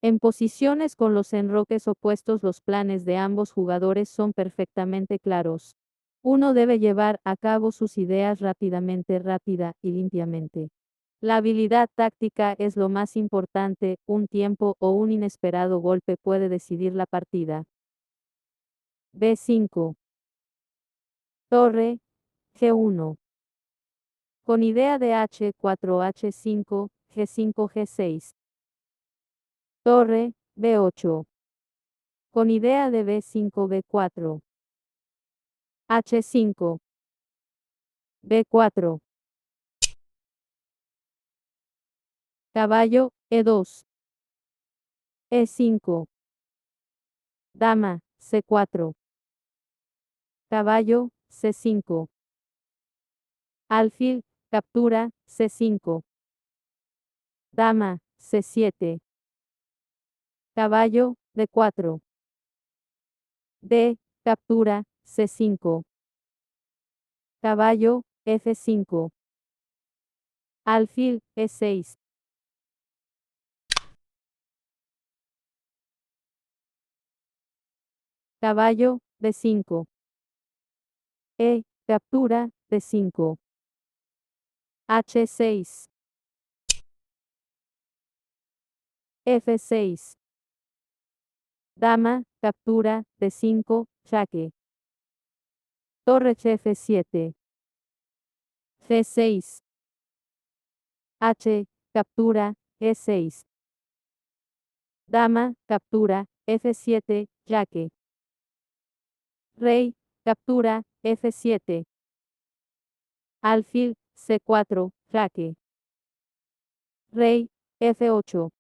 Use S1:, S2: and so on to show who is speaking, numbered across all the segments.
S1: En posiciones con los enroques opuestos, los planes de ambos jugadores son perfectamente claros. Uno debe llevar a cabo sus ideas rápidamente, rápida y limpiamente. La habilidad táctica es lo más importante, un tiempo o un inesperado golpe puede decidir la partida. B5. Torre, G1. Con idea de H4, H5, G5, G6. Torre, B8. Con idea de B5, B4. H5. B4. Caballo, E2. E5. Dama, C4. Caballo, C5. Alfil, captura, C5. Dama, C7. Caballo, D4. D, captura, C5. Caballo, F5. Alfil, E6. Caballo, D5. Captura, D5. H6. F6. Dama, captura, D5, jaque. Torre F7. G6. H, captura, E6. Dama, captura, F7, jaque. Rey, captura, F7. Alfil, C4, jaque. Rey, F8.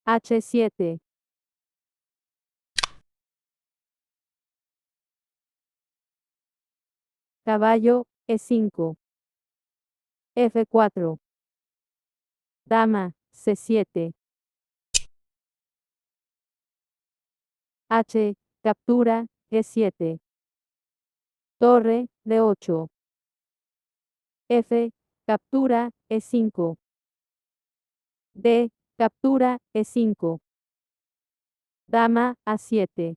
S1: H7. Caballo, E5. F4. Dama, C7. H, captura, E7. Torre, D8. F, captura, E5. D, captura, E5. Dama, A7.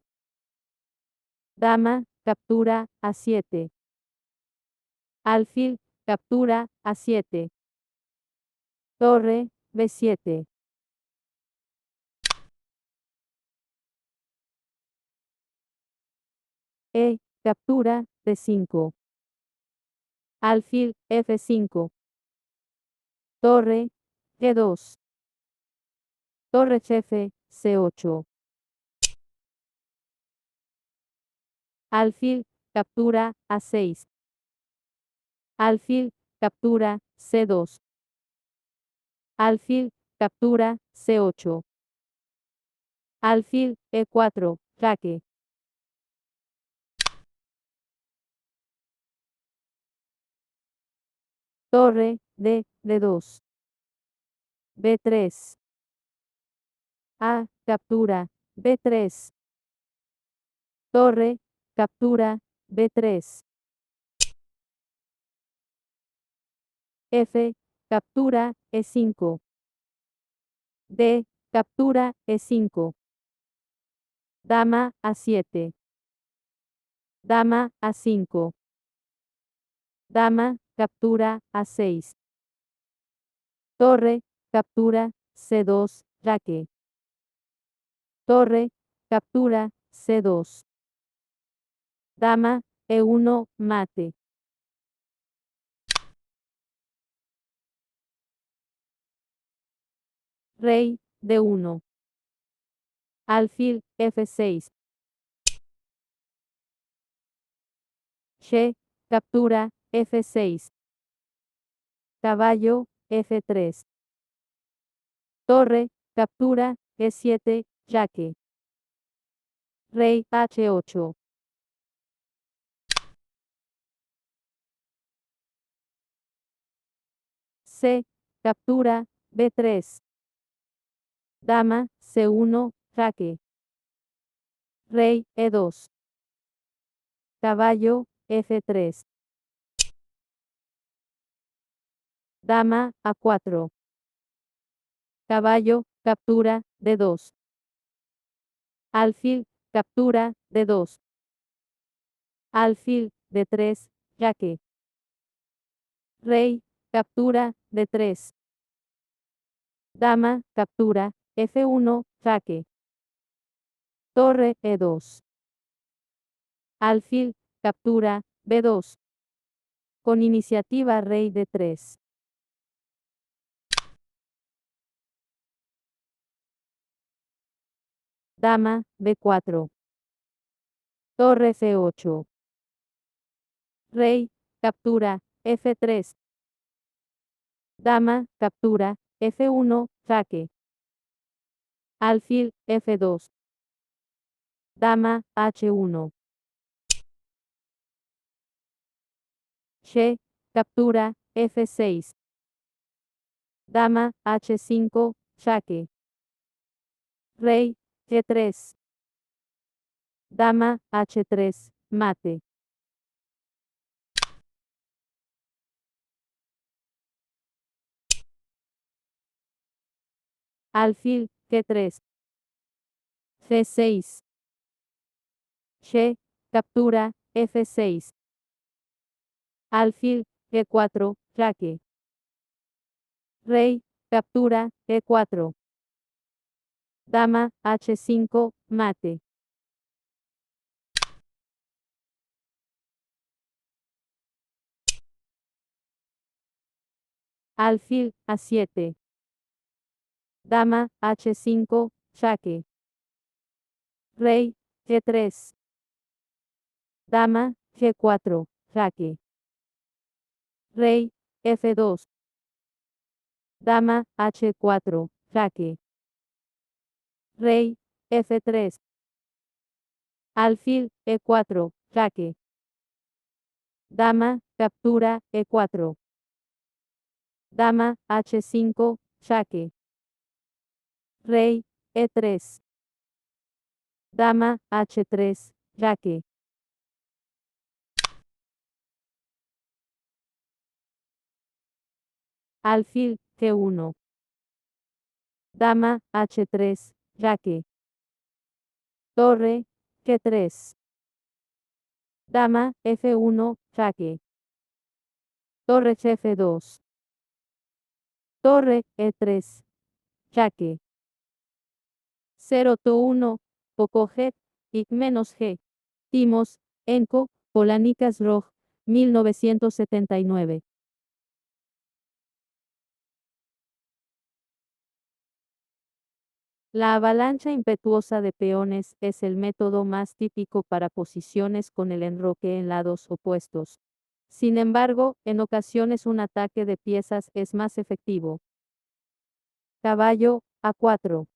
S1: Dama, captura, A7. Alfil, captura, A7. Torre, B7. Captura, D5. Alfil, F5. Torre, G2. Torre F, C8. Alfil, captura, A6. Alfil, captura, C2. Alfil, captura, C8. Alfil, E4, jaque. Torre, D2. B3. A, captura, B3. Torre, captura, B3. F, captura, E5. D, captura, E5. Dama, A7. Dama, A5. Dama, captura, A6. Torre, captura, C2, jaque. Torre, captura, C2. Dama, E1, mate. Rey, D1. Alfil, F6. Che, captura, F6. Caballo, F3. Torre, captura, E7, jaque. Rey, H8. C, captura, B3. Dama, C1, jaque. Rey, E2. Caballo, F3. Dama, A4. Caballo, captura, D2. Alfil, captura, D2. Alfil, D3, jaque. Rey, captura, D3. Dama, captura, F1, jaque. Torre, E2. Alfil, captura, B2. Con iniciativa rey D3. Dama, B4. Torre F8. Rey, captura, F3. Dama, captura, F1, jaque. Alfil, F2. Dama, H1. Che, captura, F6. Dama, H5, jaque. Rey, G3. Dama, H3, mate. Alfil, G3. G6. Che, captura, F6. Alfil, G4, jaque. Rey, captura, E4. Dama, H5, mate. Alfil, A7. Dama, H5, jaque. Rey, G3. Dama, G4, jaque. Rey, F2. Dama, H4, jaque. Rey, F3. Alfil, E4, jaque. Dama, captura, E4. Dama, H5, jaque. Rey, E3. Dama, H3, jaque. Alfil, G1. Dama, H3, jaque. Torre, G3. Dama, F1, jaque. Torre F2. Torre, E3, jaque. 0 to 1, poco G, y menos G. Timos, Enco, Polanicas Roj, 1979. La avalancha impetuosa de peones es el método más típico para posiciones con el enroque en lados opuestos. Sin embargo, en ocasiones un ataque de piezas es más efectivo. Caballo, A4.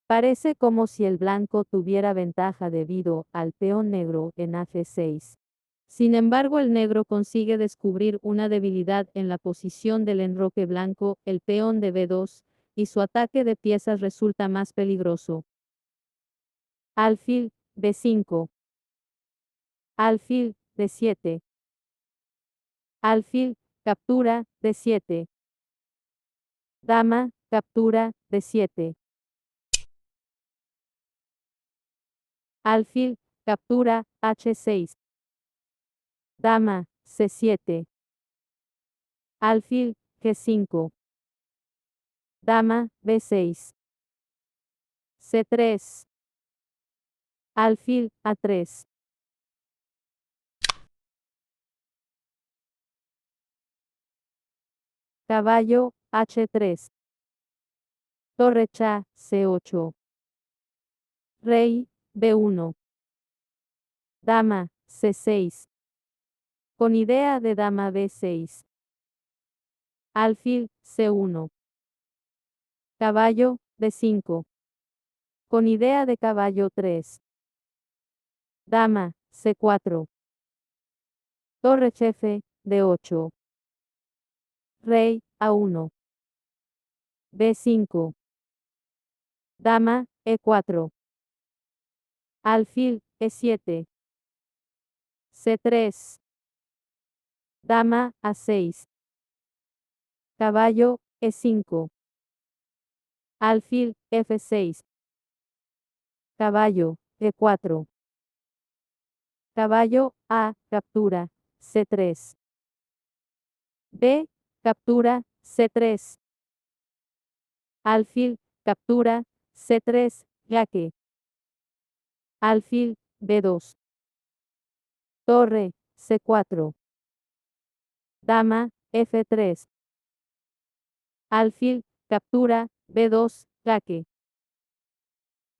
S1: Parece como si el blanco tuviera ventaja debido al peón negro en F6. Sin embargo, el negro consigue descubrir una debilidad en la posición del enroque blanco, el peón de B2, y su ataque de piezas resulta más peligroso. Alfil, B5. Alfil, D7. Alfil, captura, D7. Dama, captura, D7. Alfil, captura, H6. Dama, C7. Alfil, G5. Dama, B6. C3. Alfil, A3. Caballo, H3. Torre Cha, C8. Rey, B1. Dama, C6. Con idea de dama B6. Alfil, C1. Caballo, D5. Con idea de caballo 3. Dama, C4. Torre F, D8. Rey, A1. B5. Dama, E4. Alfil, E7. C3. Dama, A6. Caballo, E5. Alfil, F6. Caballo, E4. Caballo, A, captura, C3. B, captura, C3. Alfil, captura, C3, jaque. Alfil, B2. Torre, C4. Dama, F3. Alfil, captura, B2, jaque.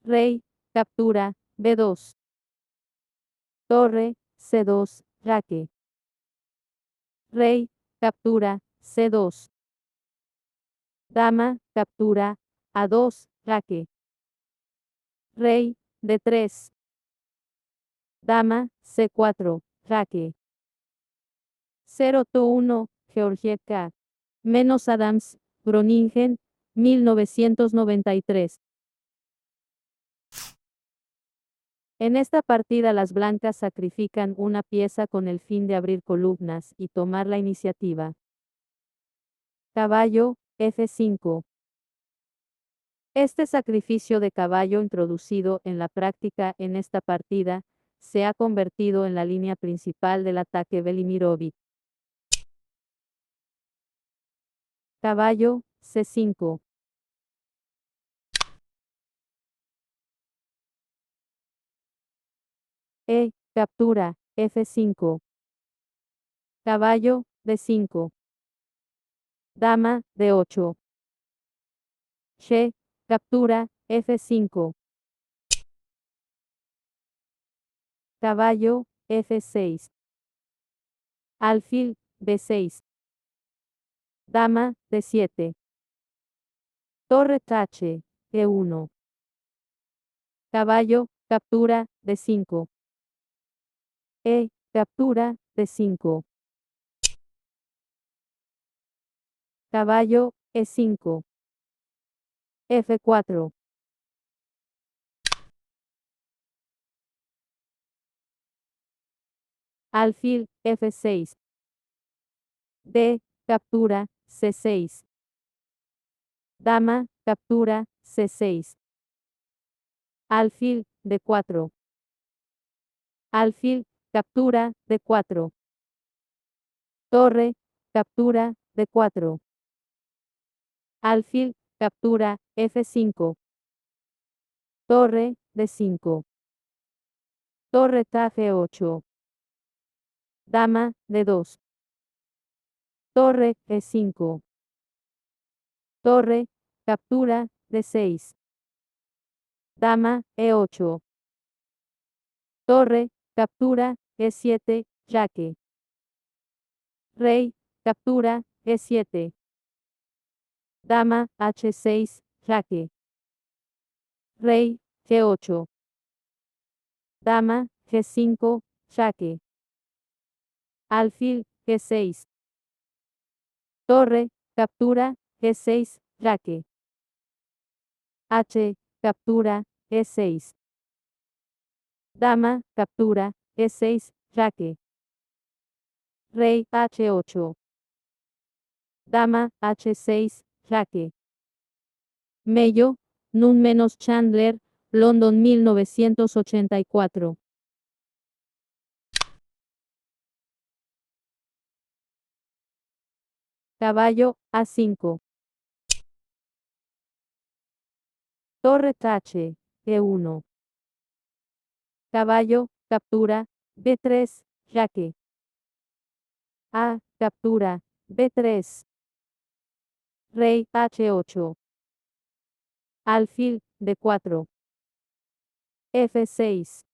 S1: Rey, captura, B2. Torre, C2, jaque. Rey, captura, C2. Dama, captura, A2, jaque. Rey, D3. Dama, C4, jaque. 0-1, Georgieka. Menos Adams, Groningen, 1993. En esta partida las blancas sacrifican una pieza con el fin de abrir columnas y tomar la iniciativa. Caballo, F5. Este sacrificio de caballo introducido en la práctica en esta partida, se ha convertido en la línea principal del ataque Velimirovic. Caballo, C5. Captura, F5. Caballo, D5. Dama, D8. Captura, F5. Caballo, F6. Alfil, B6. Dama, D7. Torre tache, E1. Caballo, captura, D5. Captura, D5. Caballo, E5. F4. Alfil, F6. Captura, C6. Dama, captura, C6. Alfil, D4. Alfil, captura, D4. Torre, captura, D4. Alfil, captura, F5. Torre, D5. Torre F8. Dama, D2. Torre, E5. Torre, captura, D6. Dama, E8. Torre, captura, E7, jaque. Rey, captura, E7. Dama, H6, jaque. Rey, G8. Dama, G5, jaque. Alfil, G6. Torre, captura, G6, jaque. Captura, E6. Dama, captura, E6, jaque. Rey, H8. Dama, H6, jaque. Mello, Nun-Chandler, London 1984. Caballo, A5. Torre tache, E1. Caballo, captura, B3, jaque. Captura, B3. Rey, H8. Alfil, D4. F6.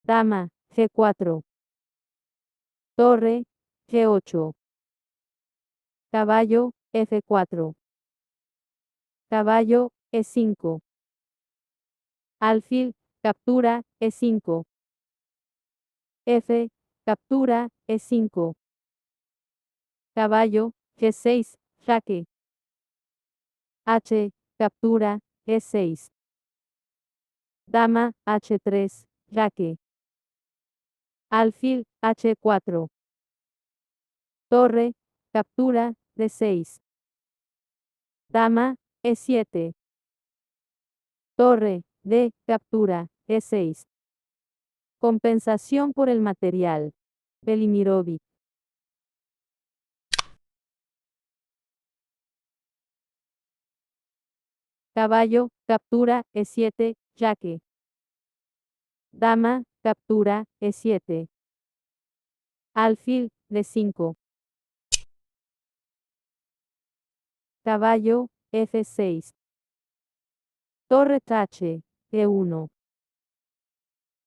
S1: Dama, G4. Torre, G8. Caballo, F4. Caballo, E5. Alfil, captura, E5. Captura, E5. Caballo, G6, jaque. Captura, E6. Dama, H3, jaque. Alfil, H4. Torre, captura, D6. Dama, E7. Torre, D, captura, E6. Compensación por el material. Velimirovic. Caballo, captura, E7, jaque. Dama, captura, E7. Alfil, D5. Caballo, F6. Torre tache, E1.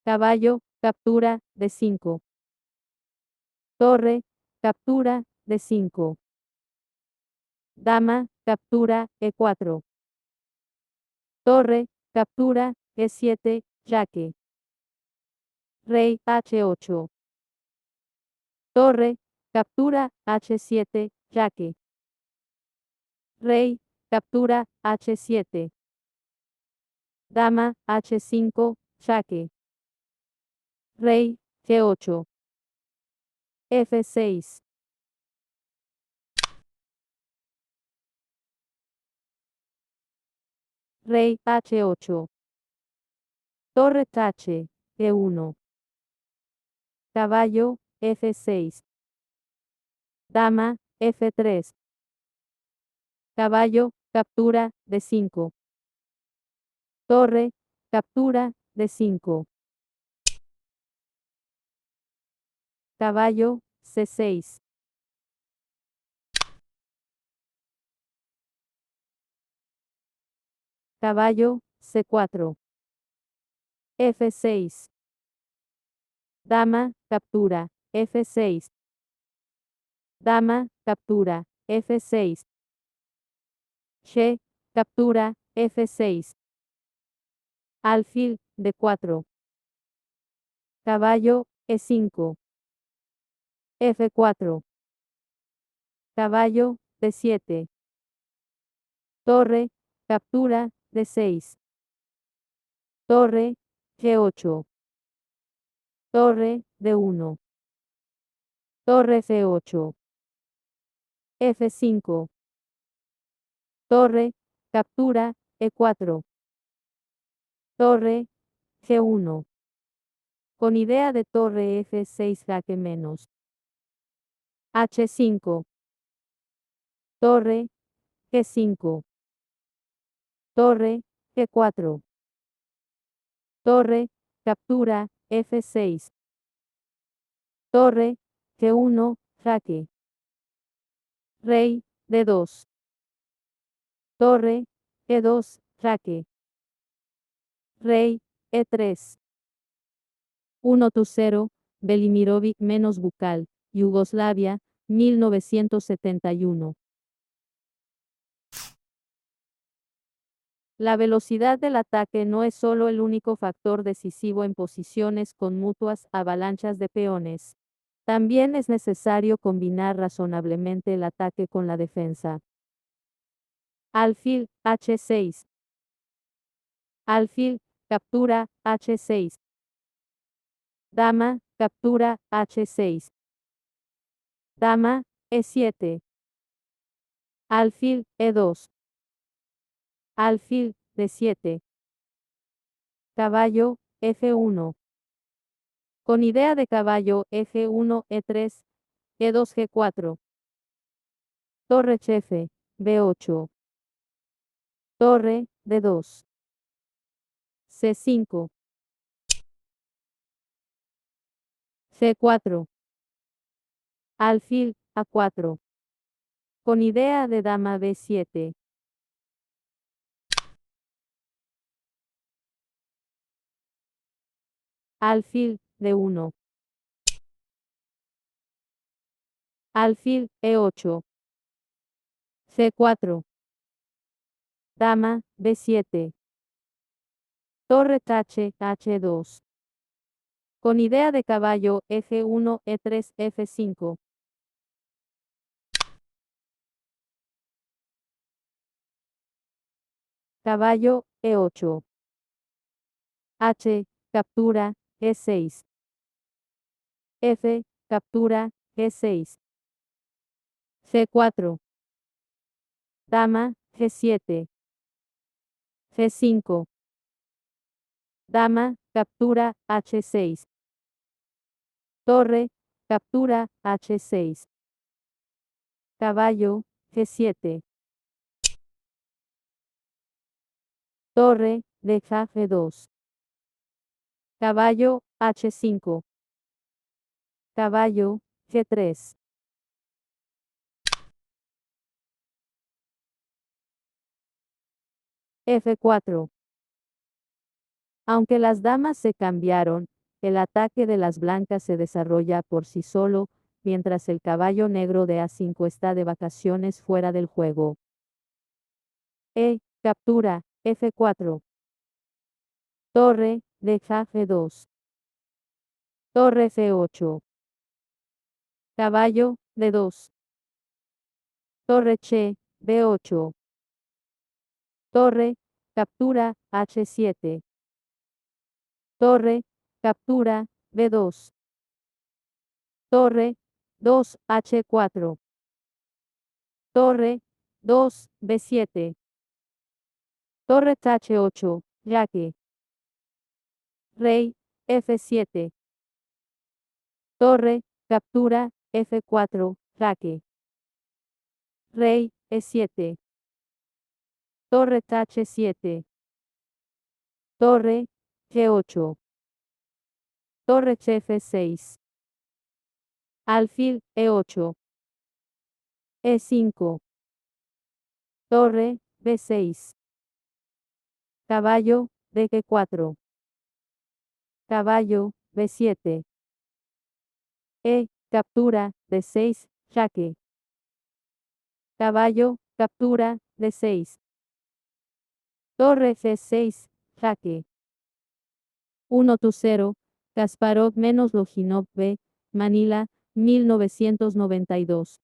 S1: Caballo, captura, D5. Torre, captura, D5. Dama, captura, E4. Torre, captura, E7, jaque. Rey, H8. Torre, captura, H7, jaque. Rey, captura, H7. Dama, H5, jaque. Rey, G8. F6. Rey, H8. Torre tache, E1. Caballo, F6. Dama, F3. Caballo, captura, D5. Torre, captura, D5. Caballo, C6. Caballo, C4. F6. Dama, captura, F6. Dama, captura, F6. Che, captura, F6. Alfil, D4. Caballo, E5. F4. Caballo, D7. Torre, captura, D6. Torre, G8. Torre, D1. Torre F8. F5. Torre, captura, E4. Torre, G1. Con idea de torre F6 jaque menos. H5. Torre, G5. Torre, G4. Torre, captura, F6. Torre, G1, jaque. Rey, D2. Torre, E2, jaque. Rey, E3. 1-0, Velimirovic menos Bucal, Yugoslavia, 1971. La velocidad del ataque no es solo el único factor decisivo en posiciones con mutuas avalanchas de peones. También es necesario combinar razonablemente el ataque con la defensa. Alfil, H6. Alfil, captura, H6. Dama, captura, H6. Dama, E7. Alfil, E2. Alfil, D7. Caballo, F1. Con idea de caballo, F1, E3, E2, G4. Torre chefe, B8. Torre, D2. C5. C4. Alfil, A4. Con idea de dama B7. Alfil, D1. Alfil, E8. C4. Dama, B7. Torre tache, H2. Con idea de caballo, F1, E3, F5. Caballo, E8. H, captura, E6. F, captura, G6. C4. Dama, G7. G5. Dama, captura, H6. Torre, captura, H6. Caballo, G7. Torre, deja G2. Caballo, H5. Caballo, G3. F4. Aunque las damas se cambiaron, el ataque de las blancas se desarrolla por sí solo, mientras el caballo negro de A5 está de vacaciones fuera del juego. Captura, F4. Torre, deja G2. Torre F8. Caballo, D2. Torre Che, B8. Torre, captura, H7. Torre, captura, B2. Torre, 2, H4. Torre, 2, B7. Torre H8, jaque. Rey, F7. Torre, captura, F4, jaque. Rey, E7. Torre H7. Torre, G8. Torre F6. Alfil, E8. E5. Torre, B6. Caballo, DG4. Caballo, B7. Captura, D6, jaque. Caballo, captura, D6. Torre F6, jaque. 1-0, Kasparov - Lojinov B, Manila, 1992.